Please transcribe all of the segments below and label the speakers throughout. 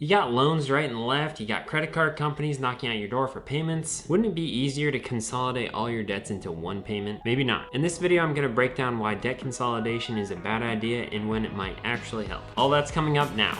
Speaker 1: You got loans right and left, you got credit card companies knocking at your door for payments. Wouldn't it be easier to consolidate all your debts into one payment? Maybe not. In this video, I'm gonna break down why debt consolidation is a bad idea and when it might actually help. All that's coming up now.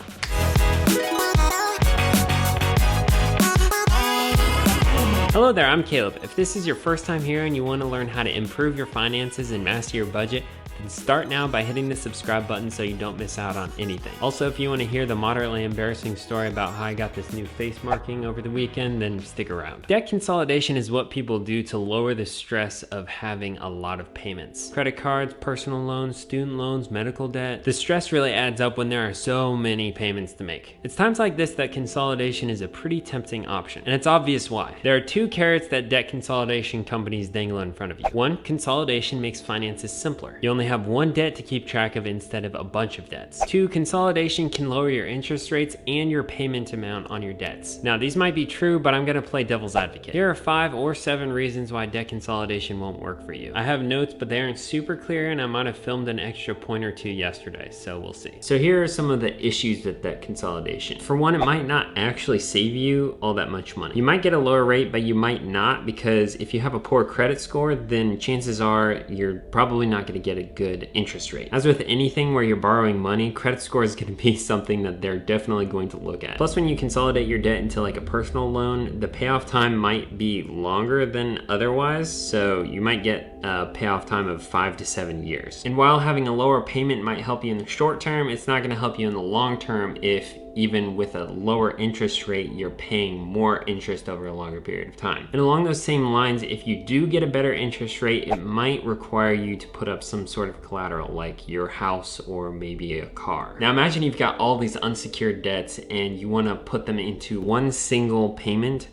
Speaker 1: Hello there, I'm Caleb. If this is your first time here and you want to learn how to improve your finances and master your budget, then start now by hitting the subscribe button so you don't miss out on anything. Also, if you want to hear the moderately embarrassing story about how I got this new face marking over the weekend, then stick around. Debt consolidation is what people do to lower the stress of having a lot of payments. Credit cards, personal loans, student loans, medical debt. The stress really adds up when there are so many payments to make. It's times like this that consolidation is a pretty tempting option, and it's obvious why. There are two carrots that debt consolidation companies dangle in front of you. One, consolidation makes finances simpler. You only have one debt to keep track of instead of a bunch of debts. Two, consolidation can lower your interest rates and your payment amount on your debts. Now, these might be true, but I'm gonna play devil's advocate. Here are 5 or 7 reasons why debt consolidation won't work for you. I have notes, but they aren't super clear, and I might have filmed an extra point or two yesterday, so we'll see. So here are some of the issues with debt consolidation. For one, it might not actually save you all that much money. You might get a lower rate, but you might not, because if you have a poor credit score, then chances are you're probably not gonna get a good interest rate. As with anything where you're borrowing money, credit score is gonna be something that they're definitely going to look at. Plus, when you consolidate your debt into like a personal loan, the payoff time might be longer than otherwise, so you might get a payoff time of 5 to 7 years. And while having a lower payment might help you in the short term, it's not gonna help you in the long term if even with a lower interest rate, you're paying more interest over a longer period of time. And along those same lines, if you do get a better interest rate, it might require you to put up some sort of collateral, like your house or maybe a car. Now imagine you've got all these unsecured debts and you wanna put them into one single payment,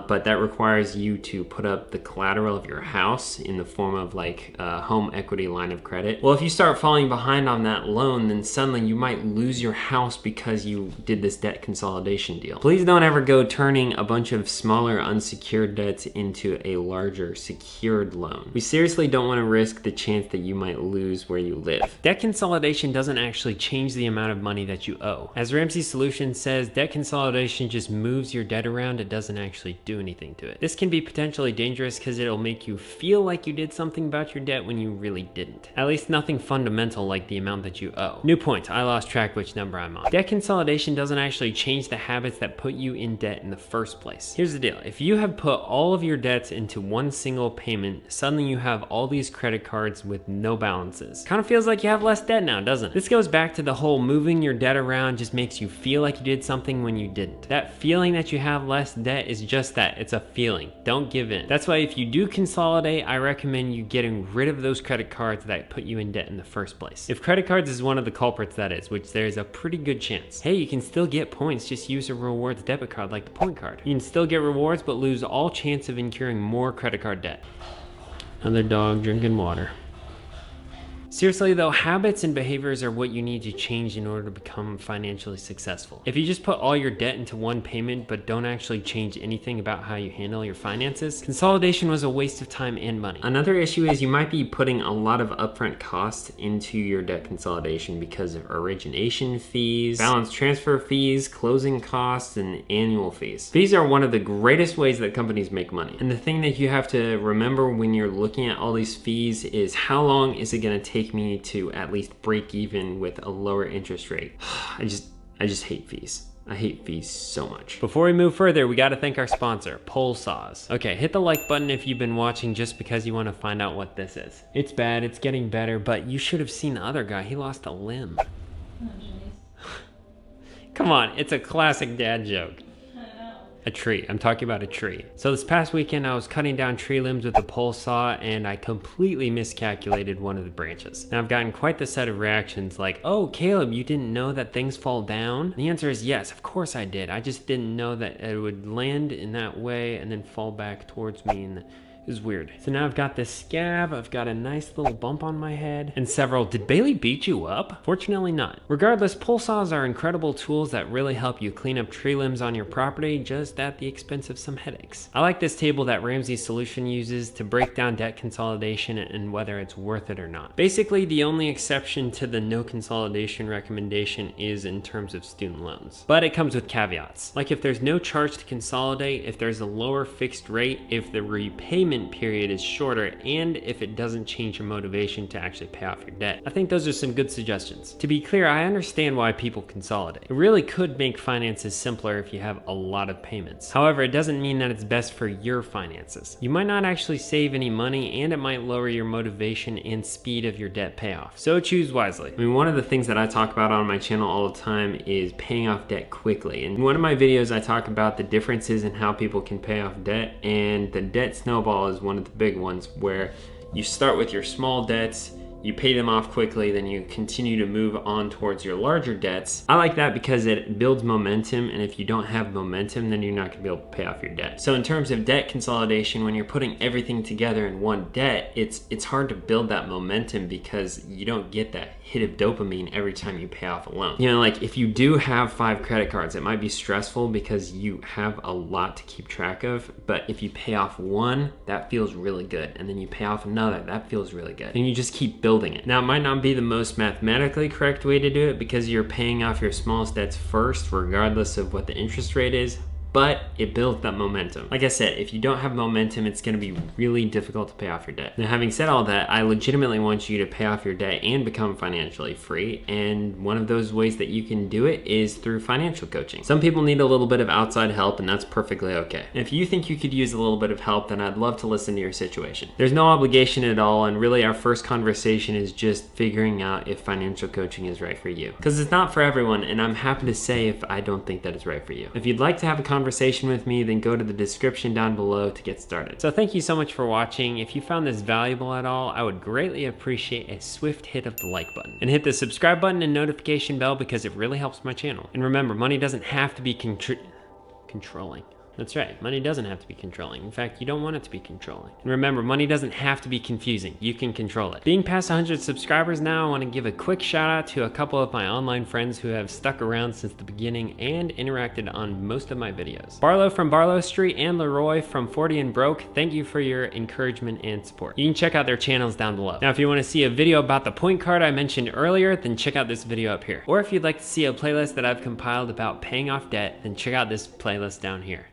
Speaker 1: but that requires you to put up the collateral of your house in the form of like a home equity line of credit. Well, if you start falling behind on that loan, then suddenly you might lose your house because you did this debt consolidation deal. Please don't ever go turning a bunch of smaller unsecured debts into a larger secured loan. We seriously don't want to risk the chance that you might lose where you live. Debt consolidation doesn't actually change the amount of money that you owe. As Ramsey's solution says, debt consolidation just moves your debt around. It doesn't actually do anything to it. This can be potentially dangerous because it'll make you feel like you did something about your debt when you really didn't. At least nothing fundamental like the amount that you owe. New point, I lost track which number I'm on. Debt consolidation doesn't actually change the habits that put you in debt in the first place. Here's the deal, if you have put all of your debts into one single payment, suddenly you have all these credit cards with no balances. Kind of feels like you have less debt now, doesn't it? This goes back to the whole moving your debt around just makes you feel like you did something when you didn't. That feeling that you have less debt is just that, it's a feeling. Don't give in. That's why if you do consolidate, I recommend you getting rid of those credit cards that put you in debt in the first place. If credit cards is one of the culprits, that is, which there's a pretty good chance. Hey, you can still get points, just use a rewards debit card like the point card. You can still get rewards, but lose all chance of incurring more credit card debt. Another dog drinking water. Seriously though, habits and behaviors are what you need to change in order to become financially successful. If you just put all your debt into one payment but don't actually change anything about how you handle your finances, consolidation was a waste of time and money. Another issue is you might be putting a lot of upfront costs into your debt consolidation because of origination fees, balance transfer fees, closing costs, and annual fees. Fees are one of the greatest ways that companies make money. And the thing that you have to remember when you're looking at all these fees is how long is it gonna take me to at least break even with a lower interest rate. I just hate fees. I hate fees so much. Before we move further, we gotta thank our sponsor, Pole Saws. Okay, hit the like button if you've been watching just because you wanna find out what this is. It's bad, it's getting better, but you should have seen the other guy. He lost a limb.
Speaker 2: Oh, jeez.
Speaker 1: Come on, it's a classic dad joke. A tree. I'm talking about a tree. So this past weekend, I was cutting down tree limbs with a pole saw and I completely miscalculated one of the branches. And I've gotten quite the set of reactions like, oh, Caleb, you didn't know that things fall down? And the answer is yes, of course I did. I just didn't know that it would land in that way and then fall back towards me in the It was weird. So now I've got this scab, I've got a nice little bump on my head, and several, did Bailey beat you up? Fortunately not. Regardless, pull saws are incredible tools that really help you clean up tree limbs on your property, just at the expense of some headaches. I like this table that Ramsey's Solution uses to break down debt consolidation and whether it's worth it or not. Basically, the only exception to the no consolidation recommendation is in terms of student loans. But it comes with caveats. Like if there's no charge to consolidate, if there's a lower fixed rate, if the repayment period is shorter, and if it doesn't change your motivation to actually pay off your debt. I think those are some good suggestions. To be clear, I understand why people consolidate. It really could make finances simpler if you have a lot of payments. However, it doesn't mean that it's best for your finances. You might not actually save any money, and it might lower your motivation and speed of your debt payoff. So choose wisely. I mean, one of the things that I talk about on my channel all the time is paying off debt quickly. In one of my videos, I talk about the differences in how people can pay off debt, and the debt snowball is one of the big ones, where you start with your small debts, you pay them off quickly, then you continue to move on towards your larger debts. I like that because it builds momentum, and if you don't have momentum, then you're not gonna be able to pay off your debt. So in terms of debt consolidation, when you're putting everything together in one debt, it's hard to build that momentum because you don't get that hit of dopamine every time you pay off a loan. You know, like if you do have 5 credit cards, it might be stressful because you have a lot to keep track of, but if you pay off one, that feels really good, and then you pay off another, that feels really good, and you just keep building it. Now, it might not be the most mathematically correct way to do it because you're paying off your smallest debts first, regardless of what the interest rate is, but it builds that momentum. Like I said, if you don't have momentum, it's gonna be really difficult to pay off your debt. Now, having said all that, I legitimately want you to pay off your debt and become financially free, and one of those ways that you can do it is through financial coaching. Some people need a little bit of outside help, and that's perfectly okay. And if you think you could use a little bit of help, then I'd love to listen to your situation. There's no obligation at all, and really our first conversation is just figuring out if financial coaching is right for you. Because it's not for everyone, and I'm happy to say if I don't think that it's right for you. If you'd like to have a conversation with me, then go to the description down below to get started. So thank you so much for watching. If you found this valuable at all, I would greatly appreciate a swift hit of the like button. And hit the subscribe button and notification bell because it really helps my channel. And remember, money doesn't have to be controlling. That's right, money doesn't have to be controlling. In fact, you don't want it to be controlling. And remember, money doesn't have to be confusing. You can control it. Being past 100 subscribers now, I want to give a quick shout out to a couple of my online friends who have stuck around since the beginning and interacted on most of my videos. Barlow from Barlow Street and Leroy from 40 and Broke, thank you for your encouragement and support. You can check out their channels down below. Now, if you want to see a video about the point card I mentioned earlier, then check out this video up here. Or if you'd like to see a playlist that I've compiled about paying off debt, then check out this playlist down here.